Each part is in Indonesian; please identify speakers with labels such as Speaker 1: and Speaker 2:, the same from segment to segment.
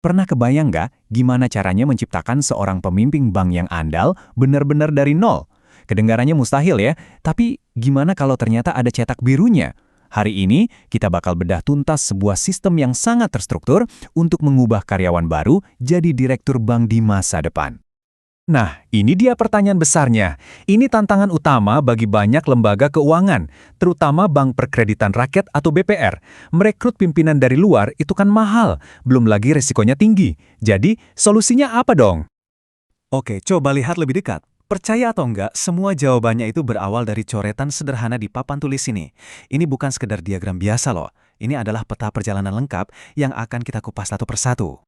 Speaker 1: Pernah kebayang nggak gimana caranya menciptakan seorang pemimpin bank yang andal benar-benar dari nol? Kedengarannya mustahil ya, tapi gimana kalau ternyata ada cetak birunya? Hari ini kita bakal bedah tuntas sebuah sistem yang sangat terstruktur untuk mengubah karyawan baru jadi direktur bank di masa depan. Nah, ini dia pertanyaan besarnya. Ini tantangan utama bagi banyak lembaga keuangan, terutama Bank Perkreditan Rakyat atau BPR. Merekrut pimpinan dari luar itu kan mahal, belum lagi resikonya tinggi. Jadi, solusinya apa dong?
Speaker 2: Oke, coba lihat lebih dekat. Percaya atau enggak, semua jawabannya itu berawal dari coretan sederhana di papan tulis ini. Ini bukan sekedar diagram biasa loh. Ini adalah peta perjalanan lengkap yang akan kita kupas satu persatu.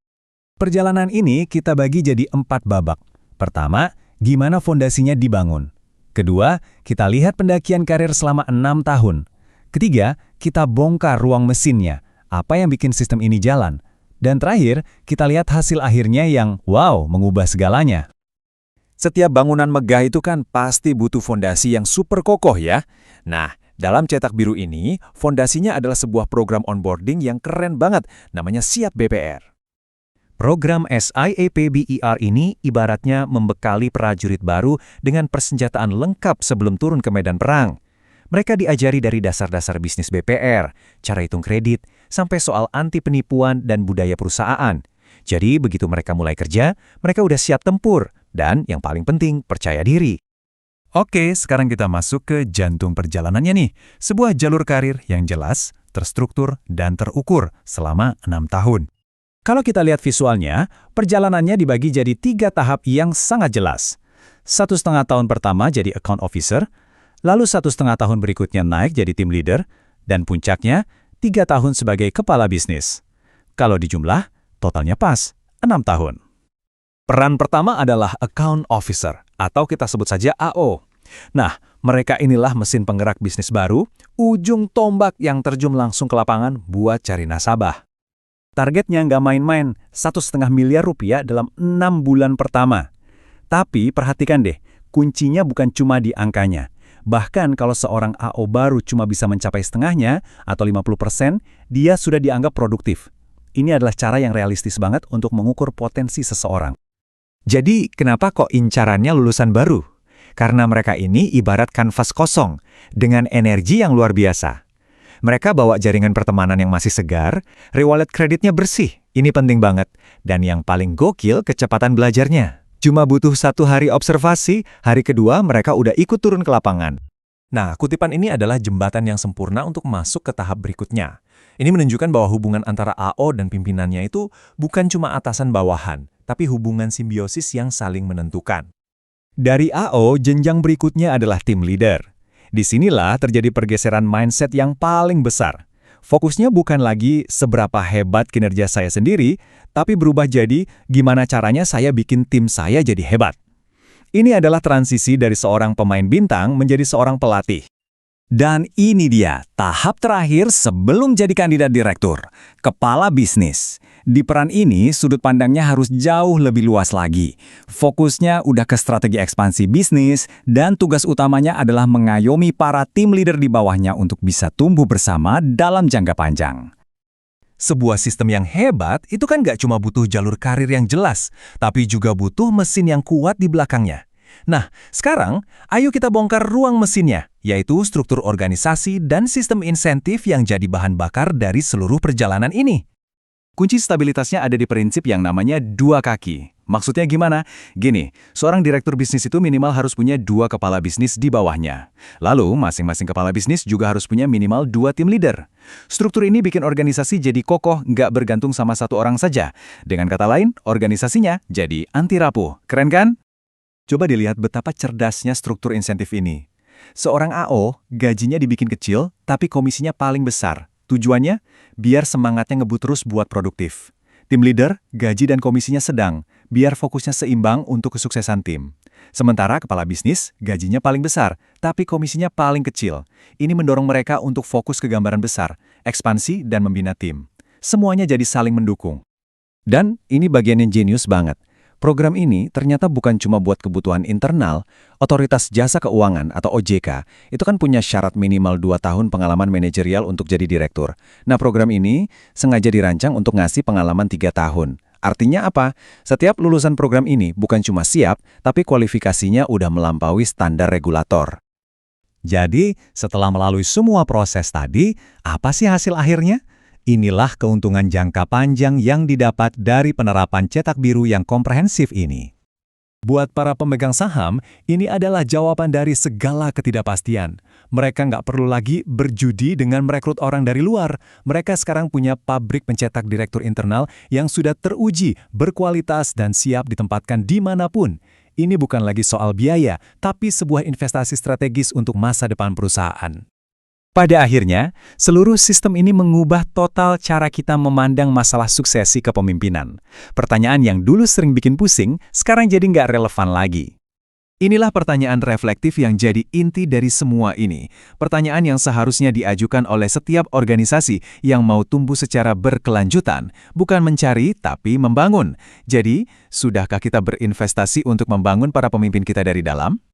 Speaker 1: Perjalanan ini kita bagi jadi 4 babak. Pertama, gimana fondasinya dibangun. Kedua, kita lihat pendakian karir selama 6 tahun. Ketiga, kita bongkar ruang mesinnya, apa yang bikin sistem ini jalan. Dan terakhir, kita lihat hasil akhirnya yang, wow, mengubah segalanya. Setiap bangunan megah itu kan pasti butuh fondasi yang super kokoh ya. Nah, dalam cetak biru ini, fondasinya adalah sebuah program onboarding yang keren banget, namanya Siap BPR. Program SIAP-BER ini ibaratnya membekali prajurit baru dengan persenjataan lengkap sebelum turun ke medan perang. Mereka diajari dari dasar-dasar bisnis BPR, cara hitung kredit, sampai soal anti penipuan dan budaya perusahaan. Jadi begitu mereka mulai kerja, mereka udah siap tempur, dan yang paling penting, percaya diri. Oke, sekarang kita masuk ke jantung perjalanannya nih. Sebuah jalur karir yang jelas, terstruktur, dan terukur selama 6 tahun. Kalau kita lihat visualnya, perjalanannya dibagi jadi 3 tahap yang sangat jelas. 1,5 tahun pertama jadi account officer, lalu 1,5 tahun berikutnya naik jadi team leader, dan puncaknya 3 tahun sebagai kepala bisnis. Kalau dijumlah, totalnya pas, 6 tahun. Peran pertama adalah account officer, atau kita sebut saja AO. Nah, mereka inilah mesin penggerak bisnis baru, ujung tombak yang terjun langsung ke lapangan buat cari nasabah. Targetnya nggak main-main, 1,5 miliar rupiah dalam 6 bulan pertama. Tapi perhatikan deh, kuncinya bukan cuma di angkanya. Bahkan kalau seorang AO baru cuma bisa mencapai setengahnya, atau 50%, dia sudah dianggap produktif. Ini adalah cara yang realistis banget untuk mengukur potensi seseorang. Jadi, kenapa kok incarannya lulusan baru? Karena mereka ini ibarat kanvas kosong, dengan energi yang luar biasa. Mereka bawa jaringan pertemanan yang masih segar, re-wallet kreditnya bersih, ini penting banget. Dan yang paling gokil, kecepatan belajarnya. Cuma butuh 1 hari observasi, hari kedua mereka udah ikut turun ke lapangan. Nah, kutipan ini adalah jembatan yang sempurna untuk masuk ke tahap berikutnya. Ini menunjukkan bahwa hubungan antara AO dan pimpinannya itu bukan cuma atasan bawahan, tapi hubungan simbiosis yang saling menentukan. Dari AO, jenjang berikutnya adalah team leader. Disinilah terjadi pergeseran mindset yang paling besar. Fokusnya bukan lagi seberapa hebat kinerja saya sendiri, tapi berubah jadi gimana caranya saya bikin tim saya jadi hebat. Ini adalah transisi dari seorang pemain bintang menjadi seorang pelatih. Dan ini dia, tahap terakhir sebelum jadi kandidat direktur, kepala bisnis. Di peran ini, sudut pandangnya harus jauh lebih luas lagi. Fokusnya udah ke strategi ekspansi bisnis, dan tugas utamanya adalah mengayomi para tim leader di bawahnya untuk bisa tumbuh bersama dalam jangka panjang. Sebuah sistem yang hebat itu kan nggak cuma butuh jalur karir yang jelas, tapi juga butuh mesin yang kuat di belakangnya. Nah, sekarang ayo kita bongkar ruang mesinnya, yaitu struktur organisasi dan sistem insentif yang jadi bahan bakar dari seluruh perjalanan ini. Kunci stabilitasnya ada di prinsip yang namanya 2 kaki. Maksudnya gimana? Gini, seorang direktur bisnis itu minimal harus punya 2 kepala bisnis di bawahnya. Lalu, masing-masing kepala bisnis juga harus punya minimal 2 tim leader. Struktur ini bikin organisasi jadi kokoh, nggak bergantung sama satu orang saja. Dengan kata lain, organisasinya jadi anti rapuh. Keren kan? Coba dilihat betapa cerdasnya struktur insentif ini. Seorang AO, gajinya dibikin kecil, tapi komisinya paling besar. Tujuannya, biar semangatnya ngebut terus buat produktif. Tim leader, gaji dan komisinya sedang, biar fokusnya seimbang untuk kesuksesan tim. Sementara kepala bisnis, gajinya paling besar, tapi komisinya paling kecil. Ini mendorong mereka untuk fokus ke gambaran besar, ekspansi dan membina tim. Semuanya jadi saling mendukung. Dan ini bagian yang jenius banget. Program ini ternyata bukan cuma buat kebutuhan internal. Otoritas Jasa Keuangan atau OJK itu kan punya syarat minimal 2 tahun pengalaman manajerial untuk jadi direktur. Nah, program ini sengaja dirancang untuk ngasih pengalaman 3 tahun. Artinya apa? Setiap lulusan program ini bukan cuma siap, tapi kualifikasinya udah melampaui standar regulator.
Speaker 3: Jadi, setelah melalui semua proses tadi, apa sih hasil akhirnya? Inilah keuntungan jangka panjang yang didapat dari penerapan cetak biru yang komprehensif ini. Buat para pemegang saham, ini adalah jawaban dari segala ketidakpastian. Mereka nggak perlu lagi berjudi dengan merekrut orang dari luar. Mereka sekarang punya pabrik pencetak direktur internal yang sudah teruji, berkualitas, dan siap ditempatkan dimanapun. Ini bukan lagi soal biaya, tapi sebuah investasi strategis untuk masa depan perusahaan. Pada akhirnya, seluruh sistem ini mengubah total cara kita memandang masalah suksesi kepemimpinan. Pertanyaan yang dulu sering bikin pusing, sekarang jadi nggak relevan lagi.
Speaker 2: Inilah pertanyaan reflektif yang jadi inti dari semua ini. Pertanyaan yang seharusnya diajukan oleh setiap organisasi yang mau tumbuh secara berkelanjutan, bukan mencari tapi membangun. Jadi, sudahkah kita berinvestasi untuk membangun para pemimpin kita dari dalam?